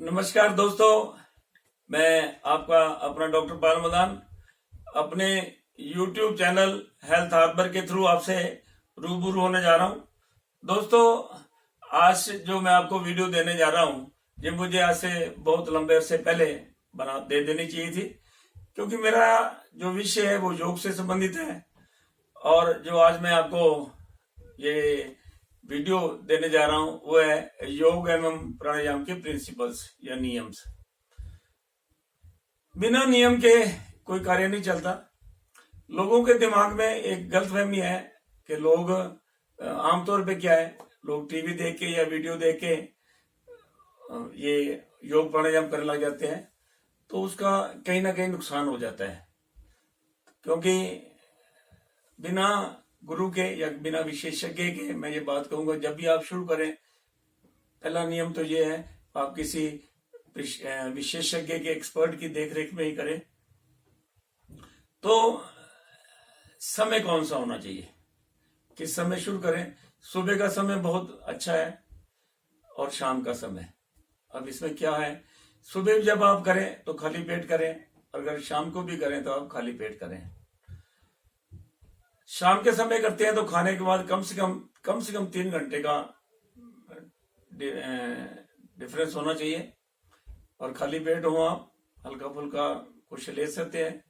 नमस्कार दोस्तों, मैं आपका अपना डॉक्टर पाल मदान अपने YouTube चैनल हेल्थ हार्बर के थ्रू आपसे रूबरू होने जा रहा हूं। दोस्तों, आज जो मैं आपको वीडियो देने जा रहा हूं, ये मुझे आज से बहुत लंबे अरसे पहले बना दे देनी चाहिए थी, क्योंकि मेरा जो विषय है वो योग से संबंधित है। और जो आज मैं आपको ये वीडियो देने जा रहा हूं वो है योग एवं प्राणायाम के प्रिंसिपल्स या नियम्स। बिना नियम के कोई कार्य नहीं चलता। लोगों के दिमाग में एक गलतफहमी है कि लोग आमतौर पे क्या है, लोग टीवी देख के या वीडियो देख के ये योग प्राणायाम करने लग जाते हैं, तो उसका कहीं ना कहीं नुकसान हो जाता है। क्योंकि बिना गुरु के या बिना विशेषज्ञ के, मैं ये बात कहूंगा, जब भी आप शुरू करें, पहला नियम तो ये है, आप किसी विशेषज्ञ के, एक्सपर्ट की देखरेख में ही करें। तो समय कौन सा होना चाहिए, किस समय शुरू करें? सुबह का समय बहुत अच्छा है और शाम का समय। अब इसमें क्या है, सुबह जब आप करें तो खाली पेट करें, अगर शाम को भी करें तो आप खाली पेट करें। शाम के समय करते हैं तो खाने के बाद कम से कम 3 घंटे का डिफरेंस होना चाहिए। और खाली पेट हो, आप हल्का फुल्का कुछ ले सकते हैं,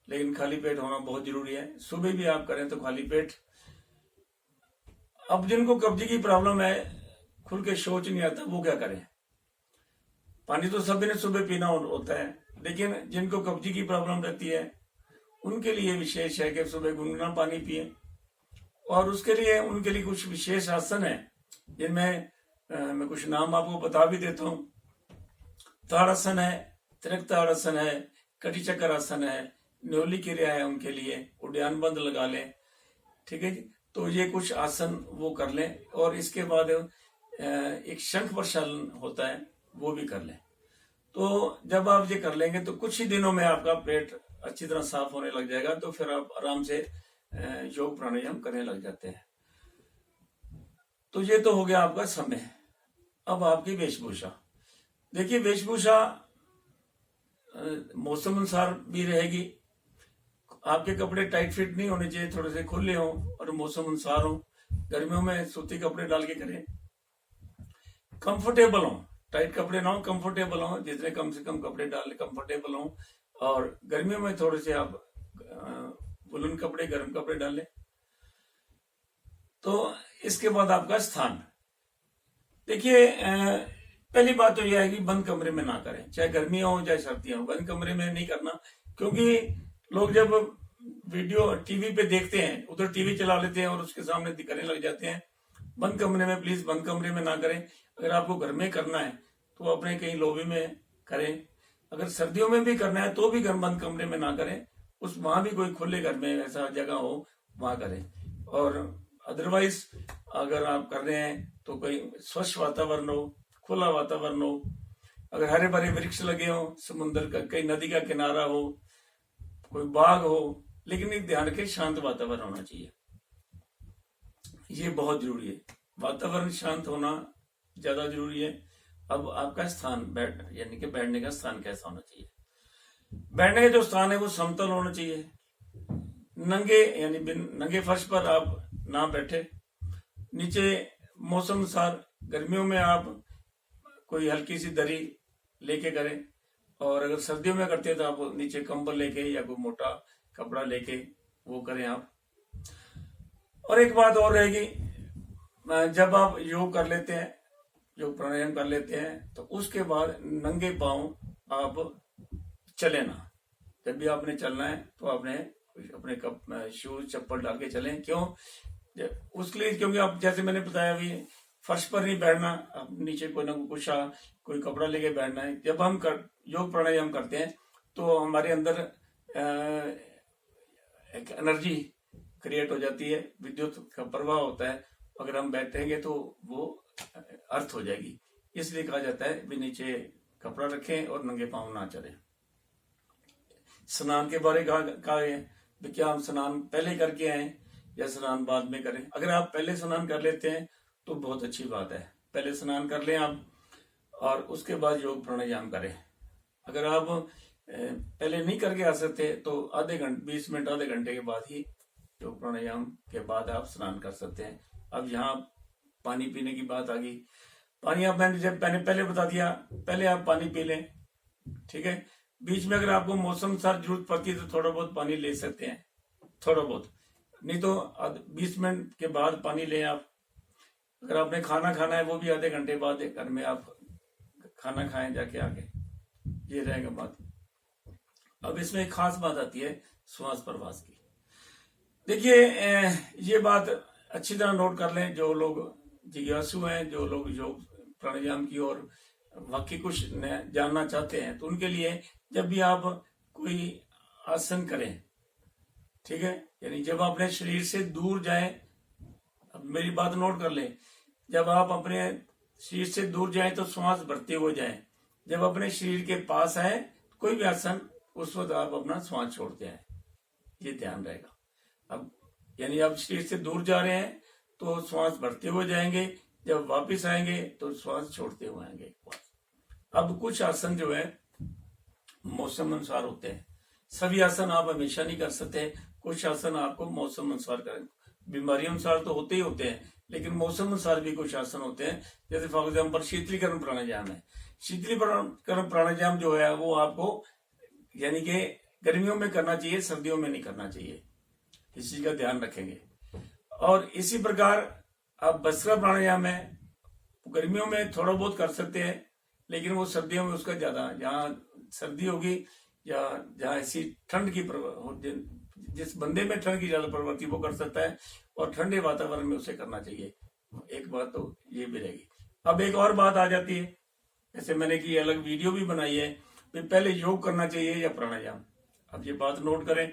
लेकिन खाली पेट होना बहुत जरूरी है। सुबह भी आप करें तो खाली पेट। अब जिनको कब्ज की प्रॉब्लम है, खुल के शौच नहीं आता, वो क्या करें? पानी तो सभी ने सुबह पीना होता है, लेकिन जिनको कब्ज की प्रॉब्लम रहती है उनके लिए विशेष है कि सुबह गुनगुना पानी पिए। और उसके लिए उनके लिए कुछ विशेष आसन है, जिनमें मैं कुछ नाम आपको बता भी देता हूँ। ताड़ासन है, त्रिकताड़ासन है, कटी चक्कर आसन है, न्योली क्रिया है उनके लिए, उड्डयन बंद लगा लें। ठीक है जी, तो ये कुछ आसन वो कर लें। और इसके बाद एक शंख प्रक्षालन होता है, वो भी कर लें। तो जब आप ये कर लेंगे तो कुछ ही दिनों में आपका पेट अच्छी तरह साफ होने लग जाएगा। तो फिर आप आराम से योग प्राणायाम करने लग जाते हैं। तो ये तो हो गया आपका समय। अब आपकी वेशभूषा देखिए, वेशभूषा मौसम अनुसार भी रहेगी। आपके कपड़े टाइट फिट नहीं होने चाहिए, थोड़े से खुले हों और मौसम अनुसार हो। गर्मियों में सूती कपड़े डाल के करें, कंफर्टेबल हो, टाइट कपड़े ना हो, कंफर्टेबल हो, जितने कम से कम कपड़े डाल कंफर्टेबल हो। और गर्मियों में थोड़े से आप वुलन कपड़े, गर्म कपड़े डालें। तो इसके बाद आपका स्थान देखिए, पहली बात तो यह है कि बंद कमरे में ना करें, चाहे गर्मियां हो चाहे सर्दियां हो, बंद कमरे में नहीं करना। क्योंकि लोग जब वीडियो टीवी पे देखते हैं, उधर टीवी चला लेते हैं और उसके सामने दिखने लग जाते हैं। बंद कमरे में, प्लीज बंद कमरे में ना करें। अगर आपको घर में करना है तो अपने कहीं लॉबी में करें। अगर सर्दियों में भी करना है तो भी घर बंद कमरे में ना करें, उस वहां भी कोई खुले घर में ऐसा जगह हो, वहां करें। और अदरवाइज अगर आप कर रहे हैं तो कोई स्वच्छ वातावरण हो, खुला वातावरण हो, अगर हरे भरे वृक्ष लगे हो, समुद्र का, कहीं नदी का किनारा हो, कोई बाग हो, लेकिन एक ध्यान रखें शांत वातावरण होना चाहिए। ये बहुत जरूरी है, वातावरण शांत होना ज्यादा जरूरी है। अब आपका स्थान, बैठ यानी कि बैठने का स्थान कैसा होना चाहिए? बैठने का जो स्थान है वो समतल होना चाहिए। नंगे यानी नंगे फर्श पर आप ना बैठे। नीचे मौसम अनुसार, गर्मियों में आप कोई हल्की सी दरी लेके करें, और अगर सर्दियों में करते हैं तो आप नीचे कंबल लेके या कोई मोटा कपड़ा लेके वो करें आप। और एक बात और रहेगी, जब आप योग कर लेते हैं, योग प्राणायाम कर लेते हैं, तो उसके बाद नंगे पांव आप चले ना। जब भी आपने चलना है तो आपने अपने शूज चप्पल डाल के चलें। क्यों? उसके लिए, क्योंकि आप जैसे मैंने बताया अभी, फर्श पर नहीं बैठना, आप नीचे कोई ना कुछ कोई कपड़ा लेके बैठना है। जब हम योग प्राणायाम करते हैं तो हमारे अंदर एक एनर्जी क्रिएट हो जाती है, विद्युत का प्रवाह होता है। अगर हम बैठेंगे तो वो अर्थ हो जाएगी। इसलिए कहा जाता है भी नीचे कपड़ा रखें और नंगे पांव ना चलें। स्नान के बारे कहा है, क्या हम स्नान पहले करके आए या स्नान बाद में करें? अगर आप पहले स्नान कर लेते हैं तो बहुत अच्छी बात है, पहले स्नान कर लें आप। और उसके बाद योग प्राणायाम करें। अगर आप पहले नहीं करके आ सकते तो आधे घंटे 20 मिनट आधे घंटे के बाद ही योग प्राणायाम के बाद आप स्नान कर सकते हैं। अब यहाँ पानी पीने की बात आ गई। पानी आप मैंने जब पहले बता दिया, पहले आप पानी पी लें, ठीक है। बीच में अगर आपको मौसम अनुसार जरूरत पड़ती है तो थोड़ा बहुत पानी ले सकते हैं, थोड़ा बहुत, नहीं तो 20 मिनट के बाद पानी लें आप। अगर आपने खाना खाना है वो भी आधे घंटे बाद घर में आप खाना खाएं जाके आके, ये रहेगा बात। अब इसमें एक खास बात आती है श्वास प्रश्वास की। देखिए ये बात अच्छी तरह नोट कर लें, जो लोग जिज्ञासु हैं, जो लोग योग प्राणायाम की ओर वाकई कुछ जानना चाहते हैं, तो उनके लिए जब भी आप कोई आसन करें, ठीक है, यानी जब अपने शरीर से दूर जाएं, अब मेरी बात नोट कर लें, जब आप अपने शरीर से दूर जाएं तो श्वास भरते हुए जाएं। जब अपने शरीर के पास आए कोई भी आसन, उस वक्त आप अपना श्वास छोड़ते हैं, ये ध्यान रहेगा। अब यानी आप शरीर से दूर जा रहे हैं तो श्वास भरते हुए जाएंगे, जब वापस आएंगे तो श्वास छोड़ते हुए आएंगे। अब कुछ आसन जो है मौसम अनुसार होते हैं, सभी आसन आप हमेशा नहीं कर सकते, कुछ आसन आपको मौसम अनुसार करें। बीमारी अनुसार तो होते ही होते हैं, लेकिन मौसम अनुसार भी कुछ आसन होते हैं। जैसे फॉर एग्जाम्पल शीतलीकरण प्राणायाम है। शीतलीकरण प्राणायाम जो है वो आपको यानी कि गर्मियों में करना चाहिए, सर्दियों में नहीं करना चाहिए, इस चीज का ध्यान रखेंगे। और इसी प्रकार आप भस्त्रिका प्राणायाम है, गर्मियों में थोड़ा बहुत कर सकते हैं, लेकिन वो सर्दियों में उसका ज्यादा, जहाँ सर्दी होगी या जहाँ ऐसी ठंड की जिस बंदे में ठंड की ज्यादा प्रवृत्ति वो कर सकता है, और ठंडे वातावरण में उसे करना चाहिए। एक बात तो ये भी रहेगी। अब एक और बात आ जाती है, जैसे मैंने की अलग वीडियो भी बनाई है, पहले योग करना चाहिए या प्राणायाम। अब ये बात नोट करें,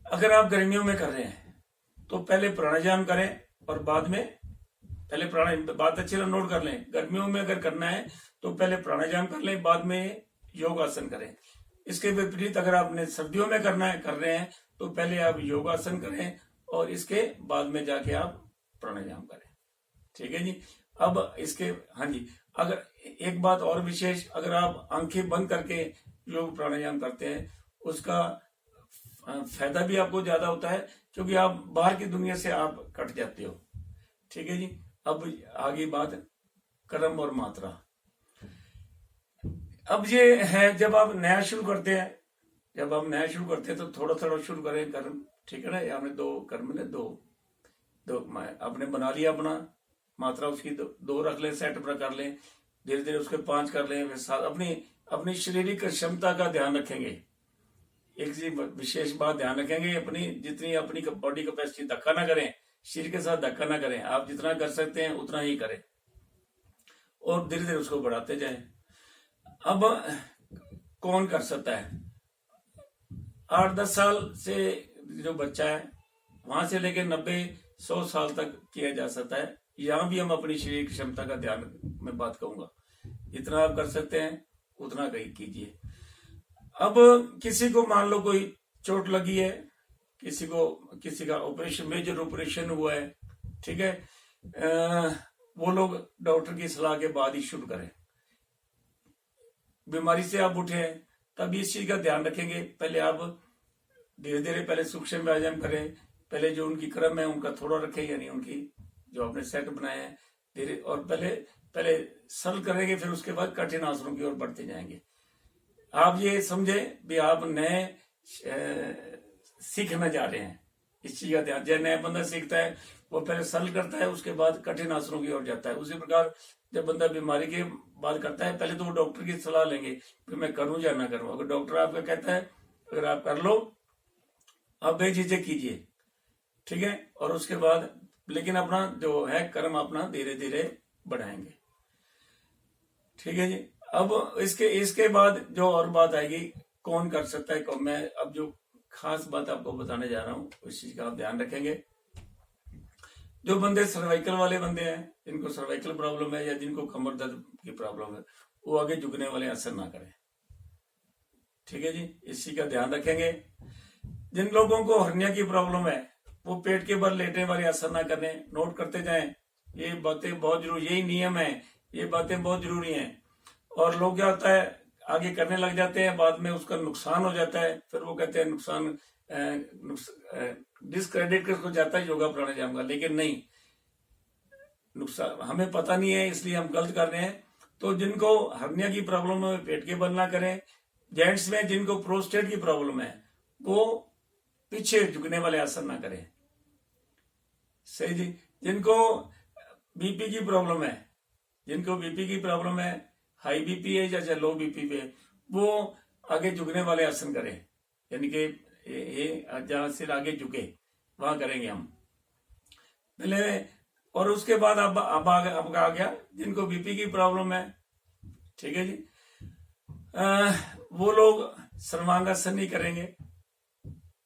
अगर आप गर्मियों में कर रहे हैं तो पहले प्राणायाम करें और बाद में, पहले प्राणायाम, बात अच्छी तरह नोट कर लें, गर्मियों में अगर करना है तो पहले प्राणायाम कर लें, बाद में योगासन करें। इसके विपरीत अगर आपने सर्दियों में कर रहे हैं तो पहले आप योगासन करें और इसके बाद में जाके आप प्राणायाम करें, ठीक है जी। अब इसके, हाँ जी, अगर एक बात और विशेष, अगर आप आंखें बंद करके योग प्राणायाम करते हैं उसका फायदा भी आपको ज्यादा होता है, क्योंकि आप बाहर की दुनिया से आप कट जाते हो, ठीक है जी। अब आगे बात कर्म और मात्रा। अब ये है, जब आप नया शुरू करते हैं, तो थोड़ा थोड़ा शुरू करें कर्म, ठीक है ना। आपने 2 कर्म ने दो आपने बना लिया, अपना मात्रा उसकी 2 रख लें, सेट पर कर लें, धीरे धीरे उसके 5 कर लें, फिर 7। अपनी शारीरिक क्षमता का ध्यान रखेंगे, एक विशेष बात ध्यान रखेंगे, जितनी अपनी बॉडी कैपेसिटी, धक्का ना करें, शरीर के साथ धक्का ना करें, आप जितना कर सकते हैं उतना ही करें और धीरे धीरे उसको बढ़ाते जाएं। अब कौन कर सकता है? 8-10 साल से जो बच्चा है, वहां से लेकर 90-100 साल तक किया जा सकता है। यहाँ भी हम अपनी शारीरिक क्षमता का ध्यान में बात कहूंगा, जितना आप कर सकते हैं उतना कीजिए। अब किसी को मान लो कोई चोट लगी है, किसी का ऑपरेशन, मेजर ऑपरेशन हुआ है, ठीक है, वो लोग डॉक्टर की सलाह के बाद ही शुरू करें। बीमारी से आप उठे हैं तब इस चीज का ध्यान रखेंगे, पहले आप धीरे धीरे पहले सूक्ष्म व्यायाम करें, पहले जो उनकी क्रम है उनका थोड़ा रखें, यानी उनकी जो आपने सेट बनाए हैं धीरे, और पहले सरल करेंगे, फिर उसके बाद कठिन आसनों की ओर बढ़ते जाएंगे। आप ये समझे भी आप नए सीखने जा रहे हैं, इस चीज का ध्यान। जब नया बंदा सीखता है वो पहले सरल करता है, उसके बाद कठिन आसनों की ओर जाता है। उसी प्रकार जब बंदा बीमारी के बाद करता है, पहले तो वो डॉक्टर की सलाह लेंगे कि मैं करूं या ना करूं। अगर डॉक्टर आपका कहता है अगर आप कर लो, आप बेझिझक कीजिए, ठीक है, और उसके बाद लेकिन अपना जो है कर्म अपना धीरे धीरे बढ़ाएंगे, ठीक है जी। अब इसके बाद जो और बात आएगी, कौन कर सकता है, मैं अब जो खास बात आपको बताने जा रहा हूं उस चीज का आप ध्यान रखेंगे। जो बंदे सर्वाइकल वाले बंदे हैं, जिनको सर्वाइकल प्रॉब्लम है या जिनको कमर दर्द की प्रॉब्लम है, वो आगे झुकने वाले आसन ना करें, ठीक है जी, इस चीज का ध्यान रखेंगे। जिन लोगों को हर्निया की प्रॉब्लम है वो पेट के बल लेटने वाले आसन ना करें, नोट करते जाएं, ये बातें बहुत जरूरी, यही नियम है। ये बातें बहुत जरूरी हैं। और लोग क्या होता है आगे करने लग जाते हैं, बाद में उसका नुकसान हो जाता है, फिर वो कहते हैं नुकसान डिस्क्रेडिट हो जाता है योगा प्राणायाम का। लेकिन नहीं, नुकसान हमें पता नहीं है इसलिए हम गलत कर रहे हैं। तो जिनको हर्निया की प्रॉब्लम है पेट के बल ना करें। जेंट्स में जिनको प्रोस्टेट की प्रॉब्लम है वो पीछे झुकने वाले आसन ना करें। सही जी। जिनको बीपी की प्रॉब्लम है, जिनको बीपी की प्रॉब्लम है, हाई बीपी है या लो बीपी पे, वो आगे झुकने वाले आसन करें, यानी कि ये जहां सिर आगे झुके वहां करेंगे हम पहले। और उसके बाद अब आ गया जिनको बीपी की प्रॉब्लम है, ठीक है जी, वो लोग सर्वांगासन नहीं करेंगे।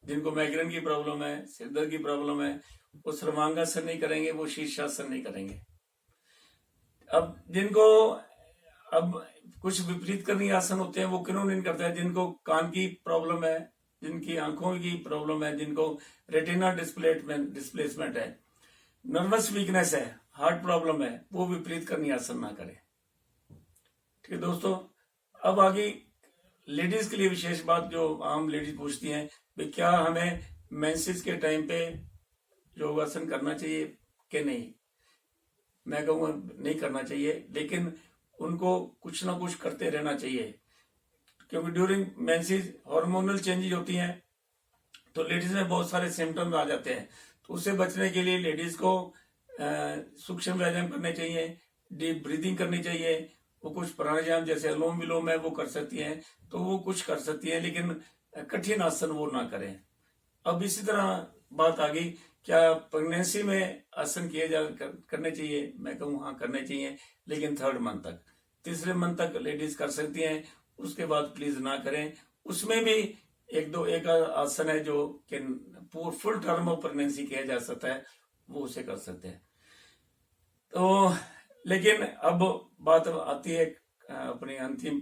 जिनको माइग्रेन की प्रॉब्लम है, सिरदर्द की प्रॉब्लम है, वो सर्वांगासन नहीं करेंगे, वो शीर्षासन नहीं करेंगे। अब जिनको अब कुछ विपरीत करनी आसन होते हैं वो क्यों नहीं करते हैं? जिनको कान की प्रॉब्लम है, जिनकी आंखों की प्रॉब्लम है, जिनको रेटिना डिस्प्लेसमेंट है, नर्वस वीकनेस है, हार्ट प्रॉब्लम है, वो विपरीत करनी आसन ना करें। ठीक है दोस्तों। अब आगे लेडीज के लिए विशेष बात जो आम लेडीज पूछती हैं, भाई क्या हमें मेंसेस के टाइम पे योगासन करना चाहिए कि नहीं? मैं कहूँगा नहीं करना चाहिए, लेकिन उनको कुछ ना कुछ करते रहना चाहिए, क्योंकि ड्यूरिंग मेंसेस हार्मोनल चेंजेस होती हैं, तो लेडीज में बहुत सारे सिम्टम्स आ जाते हैं। तो उससे बचने के लिए लेडीज को सूक्ष्म व्यायाम करने चाहिए, डीप ब्रीदिंग करनी चाहिए। वो कुछ प्राणायाम जैसे अनुलोम विलोम है वो कर सकती हैं, तो वो कुछ कर सकती है, लेकिन कठिन आसन वो ना करें। अब इसी तरह बात आ गई, क्या प्रेगनेंसी में आसन किए करने चाहिए? मैं कहूँ हाँ करने चाहिए, लेकिन 3rd मंथ तक, 3रे मंथ तक लेडीज कर सकती हैं, उसके बाद प्लीज ना करें। उसमें भी एक आसन है जो कि फुल टर्म ऑफ प्रेगनेंसी किया जा सकता है, वो उसे कर सकते हैं। तो लेकिन अब बात आती है अपनी अंतिम,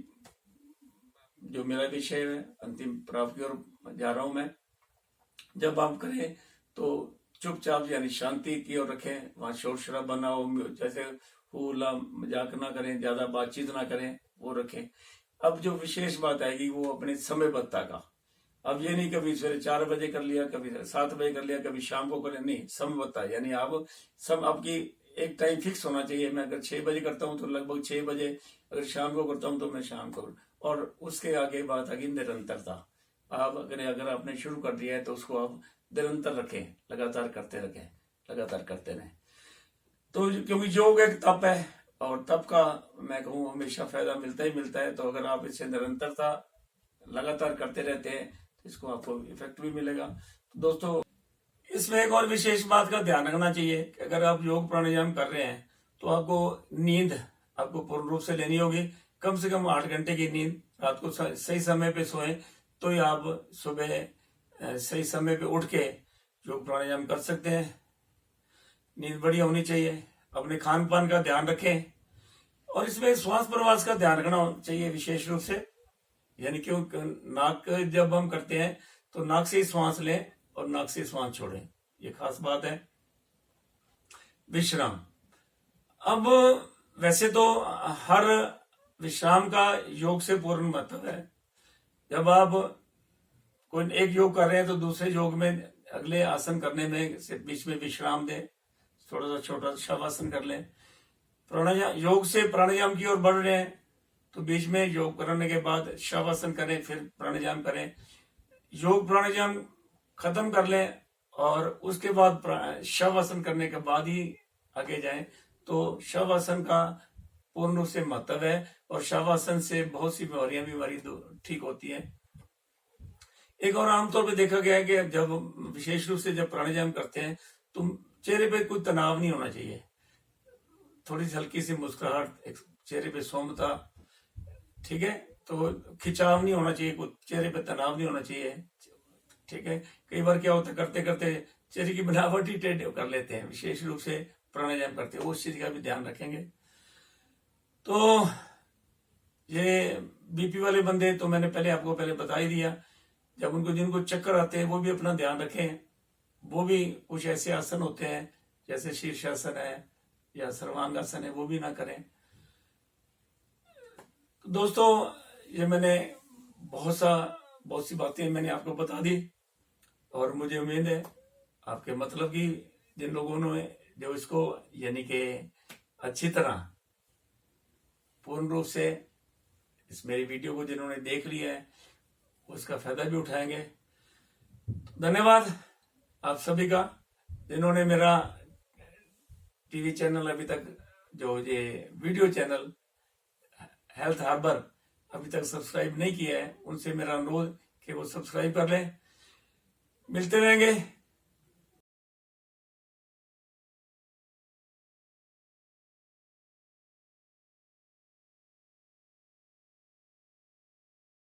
जो मेरा विषय है, अंतिम पड़ाव की ओर जा रहा हूं मैं। जब आप करें तो चुपचाप यानी शांति की ओर रखें, वहां शोर शराबा ना हो, जैसे हुला मजाक ना करें, ज्यादा बातचीत ना करें, वो रखें। अब जो विशेष बात आएगी वो अपने समयबद्धता का। अब ये नहीं कभी सवेरे 4 बजे कर लिया, कभी 7 बजे कर लिया, कभी शाम को कर लिया, नहीं, समयबद्धता यानी आप सब आपकी एक टाइम फिक्स होना चाहिए। मैं अगर 6 बजे करता हूँ तो लगभग 6 बजे, अगर शाम को करता हूँ तो मैं शाम को। और उसके आगे बात आ गई निरंतरता। आप अगर आपने शुरू कर दिया है तो उसको आप निरंतर रखें, लगातार करते रखें, लगातार करते रहें। तो क्योंकि योग एक तप है, और तप का मैं कहूँ हमेशा फायदा मिलता ही मिलता है। तो अगर आप इससे निरंतरता लगातार करते रहते हैं तो इसको आपको इफेक्ट भी मिलेगा। तो दोस्तों इसमें एक और विशेष बात का ध्यान रखना चाहिए कि अगर आप योग प्राणायाम कर रहे हैं तो आपको नींद आपको पूर्ण रूप से लेनी होगी। कम से कम 8 घंटे की नींद, रात को सही समय पे सोएं, तो ही आप सुबह सही समय पे उठ के योग प्राणायाम कर सकते हैं। नींद बढ़िया होनी चाहिए। अपने खान पान का ध्यान रखें, और इसमें श्वास प्रवास का ध्यान रखना चाहिए विशेष रूप से। यानी कि नाक जब हम करते हैं तो नाक से ही श्वास लें और नाक से श्वास छोड़ें, ये खास बात है। विश्राम। अब वैसे तो हर विश्राम का योग से पूर्ण महत्व है। जब आप कोई एक योग कर रहे हैं तो दूसरे योग में अगले आसन करने में से बीच में विश्राम दें, थोड़ा सा छोटा शवासन कर लें। प्राणायाम, योग से प्राणायाम की ओर बढ़ रहे हैं तो बीच में योग करने के बाद शवासन करें, फिर प्राणायाम करें। योग प्राणायाम खत्म कर लें और उसके बाद शवासन करने के बाद ही आगे जाएं, तो शवासन का पूर्ण रूप से महत्व है। और शवासन से बहुत सी बीमारियां भी हमारी ठीक होती हैं। एक और आमतौर पे देखा गया है कि जब विशेष रूप से जब प्राणायाम करते हैं तो चेहरे पे कोई तनाव नहीं होना चाहिए, थोड़ी सी हल्की सी मुस्कुराहट, चेहरे पे सौम्यता, ठीक है, तो खिंचाव नहीं होना चाहिए, कुछ चेहरे पे तनाव नहीं होना चाहिए, ठीक है। कई बार क्या होता है करते करते चेहरे की बनावट ही टेढ़ी कर लेते हैं, विशेष रूप से प्राणायाम करते हैं, उस चीज का भी ध्यान रखेंगे। तो ये बीपी वाले बंदे तो मैंने आपको पहले बता ही दिया। जब जिनको चक्कर आते हैं वो भी अपना ध्यान रखें। वो भी कुछ ऐसे आसन होते हैं जैसे शीर्षासन है या सर्वांगासन है, वो भी ना करें। दोस्तों, ये मैंने बहुत सी बातें मैंने आपको बता दी, और मुझे उम्मीद है आपके मतलब की जिन लोगों ने जो इसको यानी कि अच्छी तरह पूर्ण रूप से इस मेरी वीडियो को जिन्होंने देख लिया है उसका फायदा भी उठाएंगे। धन्यवाद आप सभी का, जिन्होंने मेरा टीवी चैनल अभी तक, जो ये वीडियो चैनल हेल्थ हार्बर अभी तक सब्सक्राइब नहीं किया है, उनसे मेरा अनुरोध कि वो सब्सक्राइब कर लें। मिलते रहेंगे